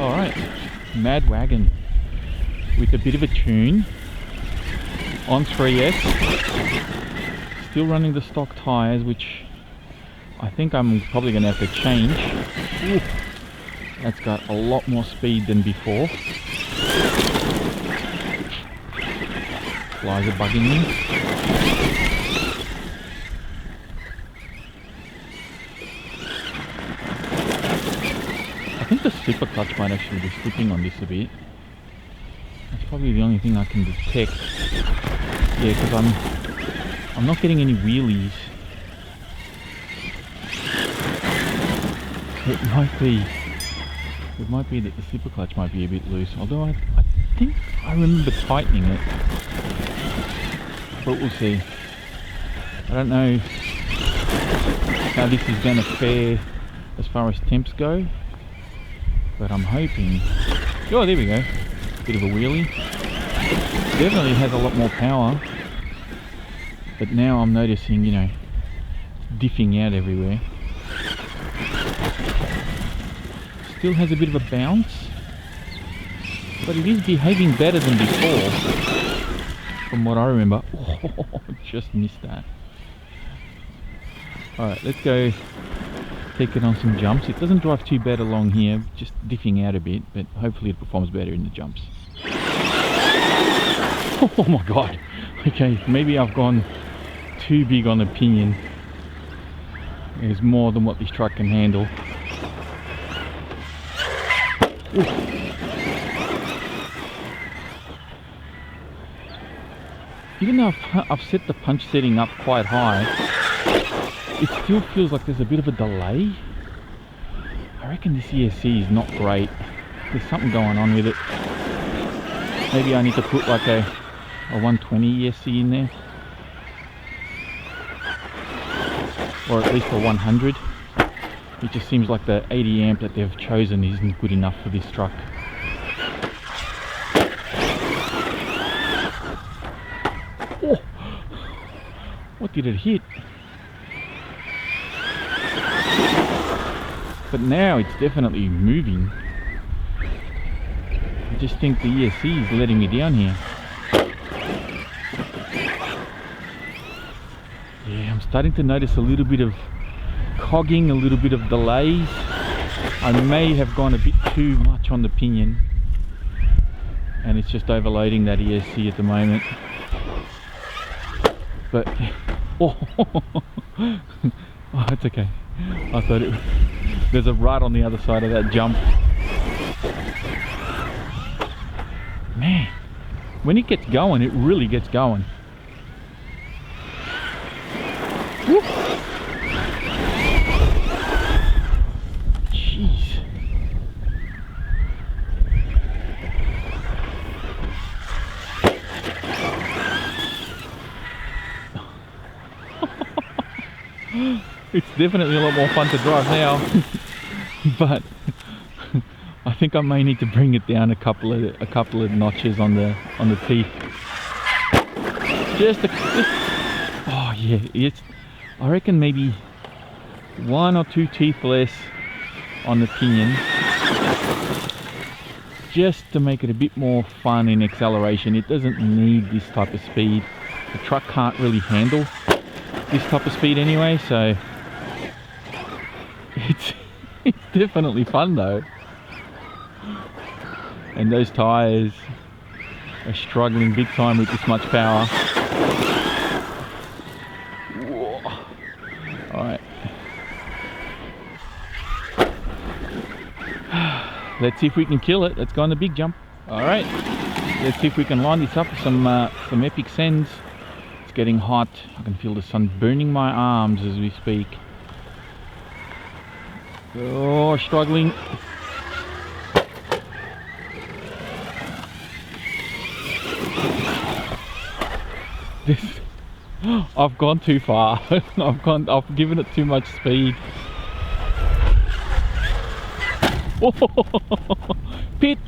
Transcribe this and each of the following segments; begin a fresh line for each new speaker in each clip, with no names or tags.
Alright, Mad Wagon with a bit of a tune on 3S. Still running the stock tyres, which I think I'm probably going to have to change. Ooh, that's got a lot more speed than before. Flies are bugging me. I think the slipper clutch might actually be slipping on this a bit. That's probably the only thing I can detect. Yeah, because I'm not getting any wheelies. It might be that the slipper clutch might be a bit loose, although I think I remember tightening it. But we'll see. I don't know how this is going to fare as far as temps go, but I'm hoping... Oh, there we go. Bit of a wheelie. Definitely has a lot more power, but now I'm noticing, you know, diffing out everywhere. Still has a bit of a bounce, but it is behaving better than before, from what I remember. Oh, just missed that. Alright, let's go take it on some jumps. It doesn't drive too bad along here, just diffing out a bit, but hopefully it performs better in the jumps. Oh my god. Okay, maybe I've gone too big on the pinion. There's more than what this truck can handle. Ooh. Even though I've set the punch setting up quite high, it still feels like there's a bit of a delay. I reckon this ESC is not great. There's something going on with it. Maybe I need to put like a 120 ESC in there, or at least a 100. It just seems like the 80 amp that they've chosen isn't good enough for this truck. Oh, what did it hit? But now it's definitely moving. I just think the ESC is letting me down here. Yeah, I'm starting to notice a little bit of cogging, a little bit of delays. I may have gone a bit too much on the pinion, and it's just overloading that ESC at the moment. But oh, oh, it's okay. I thought there's a rut on the other side of that jump. Man, when it gets going, it really gets going. Woo. Jeez. It's definitely a lot more fun to drive now, but I think I may need to bring it down a couple of notches on the teeth. Oh yeah, I reckon maybe 1 or 2 teeth less on the pinion, just to make it a bit more fun in acceleration. It doesn't need this type of speed. The truck can't really handle this type of speed anyway, so it's definitely fun though. And those tyres are struggling big time with this much power. Alright. Let's see if we can kill it. Let's go on the big jump. Alright. Let's see if we can line this up with some epic sends. It's getting hot. I can feel the sun burning my arms as we speak. Oh, struggling. I've gone too far. I've given it too much speed. Oh, pit.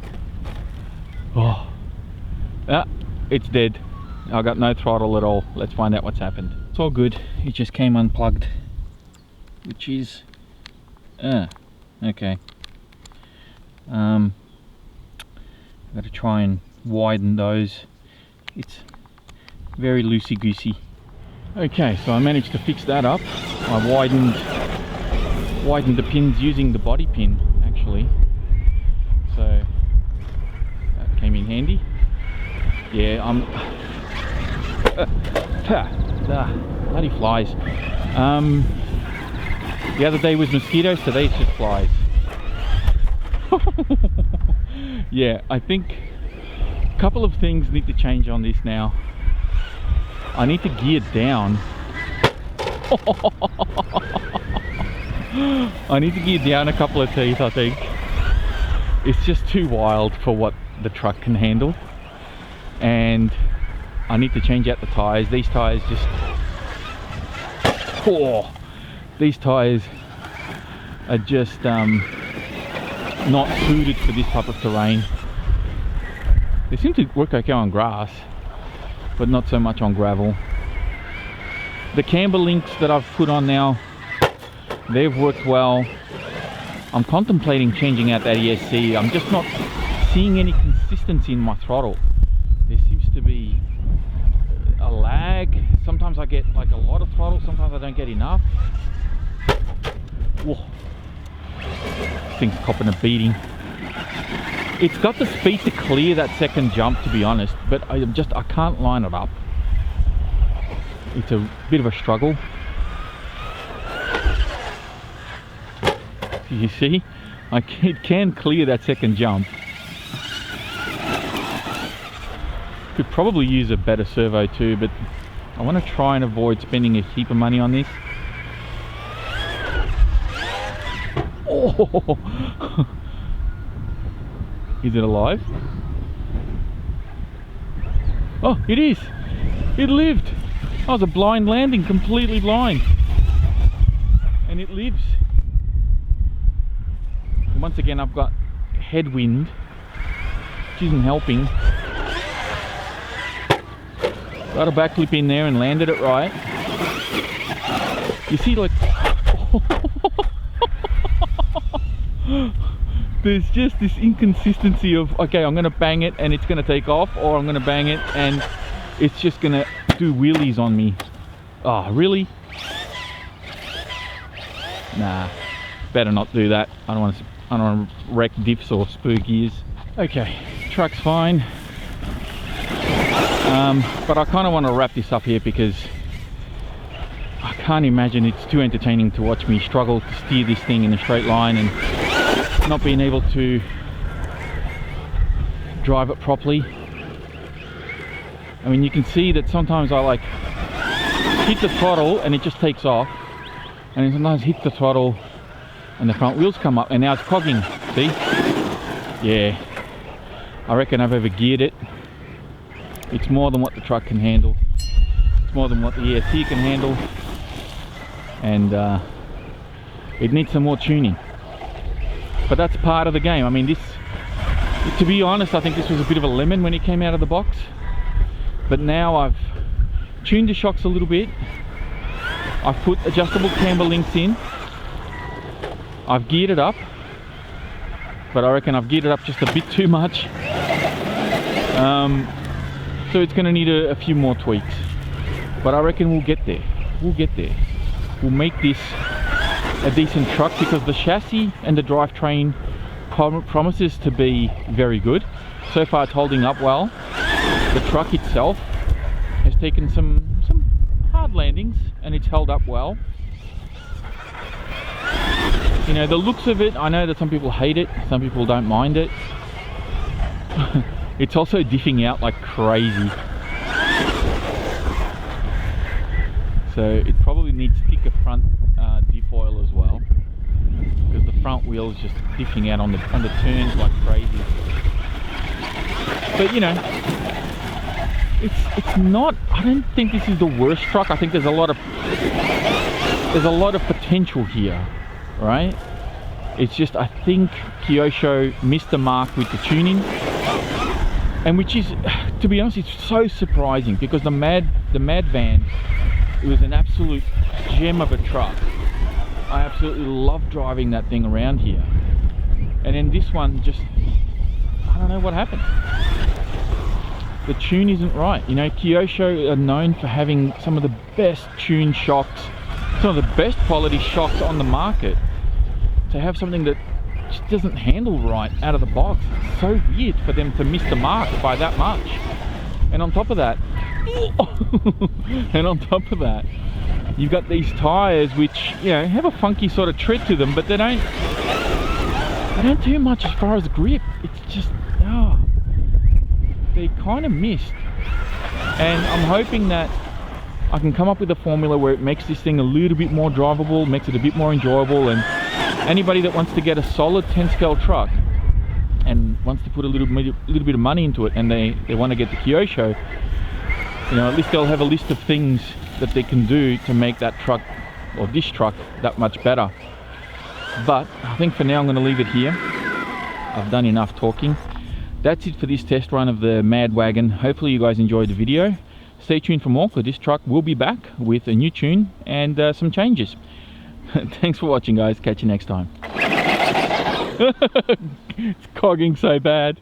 Oh, it's dead. I got no throttle at all. Let's find out what's happened. It's all good. It just came unplugged, which is okay. Got to try and widen those. It's very loosey-goosey. Okay, so I managed to fix that up. I widened the pins using the body pin, actually. So that came in handy. Yeah, bloody flies. The other day was mosquitoes, today it's just flies. Yeah, I think a couple of things need to change on this now. I need to gear down. I need to gear down a couple of teeth, I think. It's just too wild for what the truck can handle. And I need to change out the tyres. These tyres just... Oh, these tyres are just not suited for this type of terrain. They seem to work okay on grass, but not so much on gravel. The camber links that I've put on now, they've worked well. I'm contemplating changing out that ESC. I'm just not seeing any consistency in my throttle. There seems to be a lag. Sometimes I get like a lot of throttle, sometimes I don't get enough. Whoa. This thing's copping a beating. It's got the speed to clear that second jump, to be honest, but I can't line it up. It's a bit of a struggle. You see, it can clear that second jump. Could probably use a better servo too, but I want to try and avoid spending a heap of money on this. Oh! Is it alive? Oh, it is! It lived! That was a blind landing, completely blind. And it lives. And once again, I've got headwind, which isn't helping. Got a backflip in there and landed it right. You see, like... There's just this inconsistency of, okay, I'm going to bang it and it's going to take off, or I'm going to bang it and it's just going to do wheelies on me. Oh, really? Nah, better not do that. I don't want to wreck diffs or spur gears. Okay, truck's fine. But I kind of want to wrap this up here because I can't imagine it's too entertaining to watch me struggle to steer this thing in a straight line and not being able to drive it properly. I mean, you can see that sometimes I like hit the throttle and it just takes off, and sometimes hit the throttle and the front wheels come up, and now it's clogging. See? Yeah, I reckon I've overgeared it. It's more than what the truck can handle. It's more than what the ESC can handle, and it needs some more tuning. But that's part of the game. I mean, this, to be honest, I think this was a bit of a lemon when it came out of the box. But now I've tuned the shocks a little bit. I've put adjustable camber links in. I've geared it up. But I reckon I've geared it up just a bit too much. So it's going to need a few more tweaks. But I reckon we'll get there. We'll get there. We'll make this a decent truck because the chassis and the drivetrain promises to be very good. So far it's holding up well. The truck itself has taken some hard landings and it's held up well. You know, the looks of it, I know that some people hate it, some people don't mind it. It's also diffing out like crazy. So it probably needs thicker front diff oil as well, because the front wheel is just diffing out on the turns like crazy. But you know, it's not, I don't think this is the worst truck. I think there's a lot of potential here, right? It's just, I think Kyosho missed the mark with the tuning, and which is, to be honest, it's so surprising because the Mad Van, it was an absolute gem of a truck. I absolutely love driving that thing around here. And then this one just, I don't know what happened. The tune isn't right. You know, Kyosho are known for having some of the best tuned shocks, some of the best quality shocks on the market. To have something that just doesn't handle right out of the box, it's so weird for them to miss the mark by that much. And on top of that, you've got these tires which, you know, have a funky sort of tread to them, but they don't do much as far as grip. It's just, they kind of missed. And I'm hoping that I can come up with a formula where it makes this thing a little bit more drivable, makes it a bit more enjoyable, and anybody that wants to get a solid 10 scale truck and wants to put a little bit of money into it, and they want to get the Kyosho, you know, at least they'll have a list of things that they can do to make that truck, or this truck, that much better. But I think for now I'm going to leave it here. I've done enough talking. That's it for this test run of the Mad Wagon. Hopefully you guys enjoyed the video. Stay tuned for more, because this truck will be back with a new tune and some changes. Thanks for watching, guys. Catch you next time. It's cogging so bad.